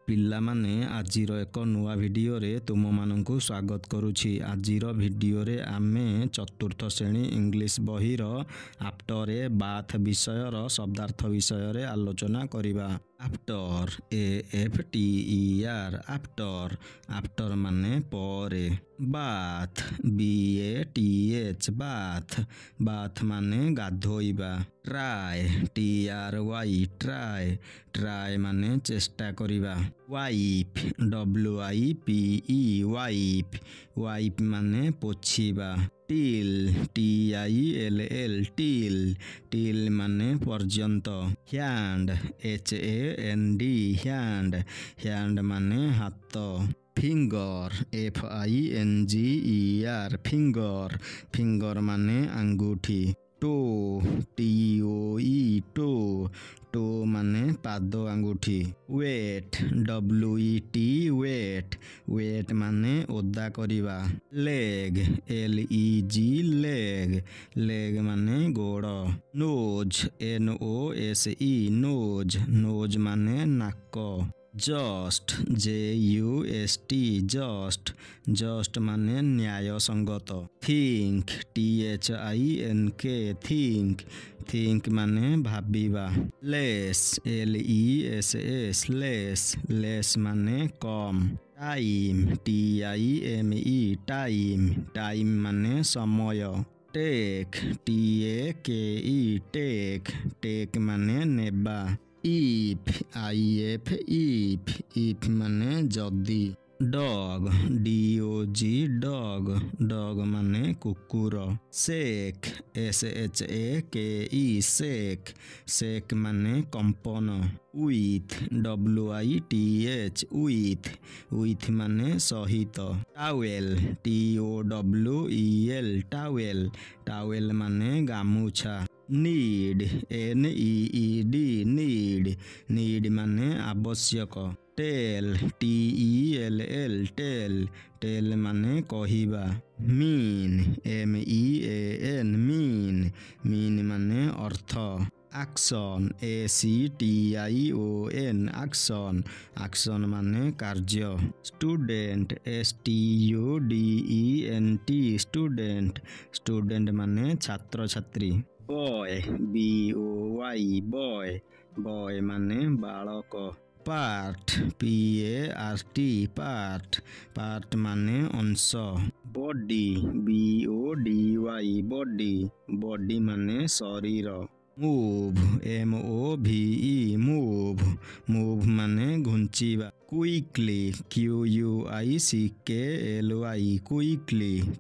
ପିଲାମାନେ ଆଜିର ଏକ ନୂଆ ଭିଡ଼ିଓରେ ତୁମମାନଙ୍କୁ ସ୍ୱାଗତ କରୁଛି। ଆଜିର ଭିଡ଼ିଓରେ ଆମେ ଚତୁର୍ଥ ଶ୍ରେଣୀ ଇଂଲିଶ ବହିର ଆଫ୍ଟର ଏ ବାଥ୍ ବିଷୟର ଶବ୍ଦାର୍ଥ ବିଷୟରେ ଆଲୋଚନା କରିବା। ଆଫ୍ଟର AFTER ଆଫ୍ଟର ଆଫ୍ଟର ମାନେ ପରେ। ବାଥ୍ BATH ବାଥ୍ ବାଥ୍ ମାନେ ଗାଧୋଇବା। ଟ୍ରାଏ TRY ଟ୍ରାଏ ଟ୍ରାଏ ମାନେ ଚେଷ୍ଟା କରିବା। ୱାଇପ୍ WIPE ୱାଇପ୍ ୱାଇପ୍ ମାନେ ପୋଛିବା। ଟିଲ୍ TILL ଟିଲ୍ ଟିଲ୍ ମାନେ ପର୍ଯ୍ୟନ୍ତ। ହ୍ୟାଣ୍ଡ HAND ହ୍ୟାଣ୍ଡ ହ୍ୟାଣ୍ଡ ମାନେ ହାତ। ଫିଙ୍ଗର FINGER ଫିଙ୍ଗର ଫିଙ୍ଗର ମାନେ ଆଙ୍ଗୁଠି। ଟୋ TOE ଟୋ ଟୋ ମାନେ ପାଦ ଆଙ୍ଗୁଠି। ୱେଟ୍ WET ୱେଟ୍ ୱେଟ୍ ମାନେ ଓଦା କରିବା। ଲେଗ୍ LEG ଲେଗ୍ ଲେଗ୍ ମାନେ ଗୋଡ଼। ନୋଜ୍ NOSE ନୋଜ୍ ନୋଜ୍ ମାନେ ନାକ। ଜଷ୍ଟ JUST ଜଷ୍ଟ ଜଷ୍ଟ ମାନେ ନ୍ୟାୟସଙ୍ଗତ। ଥିଙ୍କ THINK ଥିଙ୍କ ଥିଙ୍କ ମାନେ ଭାବିବା। ଲେସ୍ LESS ଲେସ୍ ଲେସ୍ ମାନେ କମ୍। ଟାଇମ୍ TIME ଟାଇମ୍ ଟାଇମ୍ ମାନେ ସମୟ। ଟେକ୍ TAKE ଟେକ୍ ଟେକ୍ ମାନେ ନେବା। ଇଫ୍ IF ଇଫ୍ ମାନେ ଯଦି। ଡଗ୍ DOG ଡଗ୍ ଡଗ୍ ମାନେ କୁକୁର। ଶେକ୍ SHAKE ଶେକ୍ ଶେକ୍ ମାନେ କମ୍ପନ। ୱିଥ୍ WITH ୱିଥ୍ ମାନେ ସହିତ। ଟାୱେଲ୍ TOWEL ଟାୱେଲ୍ ଟାୱେଲ୍ ମାନେ ଗାମୁଛା। ନିଡ୍ NEED ନିଡ୍ ମାନେ ଆବଶ୍ୟକ। ଟେଲ୍ TELL ଟେଲ୍ ମାନେ କହିବା। ମିନ୍ MEAN ମିନ୍ ମାନେ ଅର୍ଥ। ଆକ୍ସନ୍ ACTION ଆକ୍ସନ୍ ମାନେ କାର୍ଯ୍ୟ। ଷ୍ଟୁଡେଣ୍ଟ STUDENT ଷ୍ଟୁଡେଣ୍ଟ ମାନେ ଛାତ୍ରଛାତ୍ରୀ। ବୟ BOY ବୟ ମାନେ ବାଳକ। ପାର୍ଟ PART ପାର୍ଟ ମାନେ ଅଂଶ। ବଡି BODY ବଡି ମାନେ ଶରୀର। ମୁଭ୍ MOVE ମୁଭ୍ ମାନେ ଘୁଞ୍ଚିବା। କୁଇକଲି QUICKLY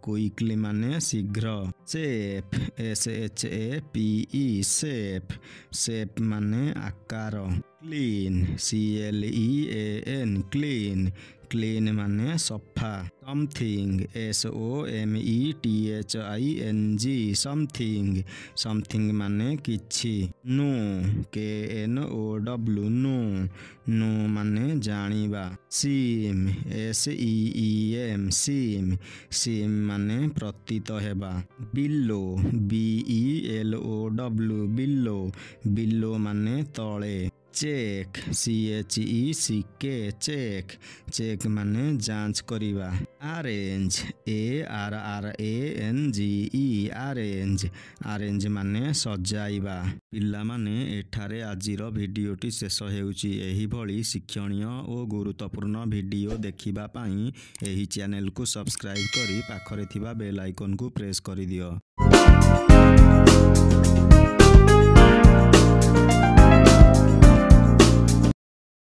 କୁଇକଲି ମାନେ ଶୀଘ୍ର। ସେପ୍ SHAPE ସେପ୍ ମାନେ ଆକାର। କ୍ଲିନ୍ CLEAN କ୍ଲିନ୍ ମାନେ ସଫା। ସମଥିଙ୍ଗ SOMETHING ସମଥିଙ୍ଗ ମାନେ କିଛି। ନୋ KNOW ନୋ ମାନେ ଜାଣିବା। ସିମ୍ SEEM ମାନେ ପ୍ରତୀତ ହେବା। ବିଲୋ BELOW ବିଲୋ ମାନେ ତଳେ। ଚେକ୍ CHECK ଚେକ୍ ମାନେ ଯାଞ୍ଚ କରିବା। ଆରେଞ୍ଜ ARRANGE ଆରେଞ୍ଜ ମାନେ ସଜାଇବା। ପିଲାମାନେ ଏଠାରେ ଆଜିର ଭିଡ଼ିଓଟି ଶେଷ ହେଉଛି। ଏହିଭଳି ଶିକ୍ଷଣୀୟ ଓ ଗୁରୁତ୍ୱପୂର୍ଣ୍ଣ ଭିଡ଼ିଓ ଦେଖିବା ପାଇଁ ଏହି ଚ୍ୟାନେଲକୁ ସବସ୍କ୍ରାଇବ୍ କରି ପାଖରେ ଥିବା ବେଲ୍ ଆଇକନକୁ ପ୍ରେସ୍ କରିଦିଅ।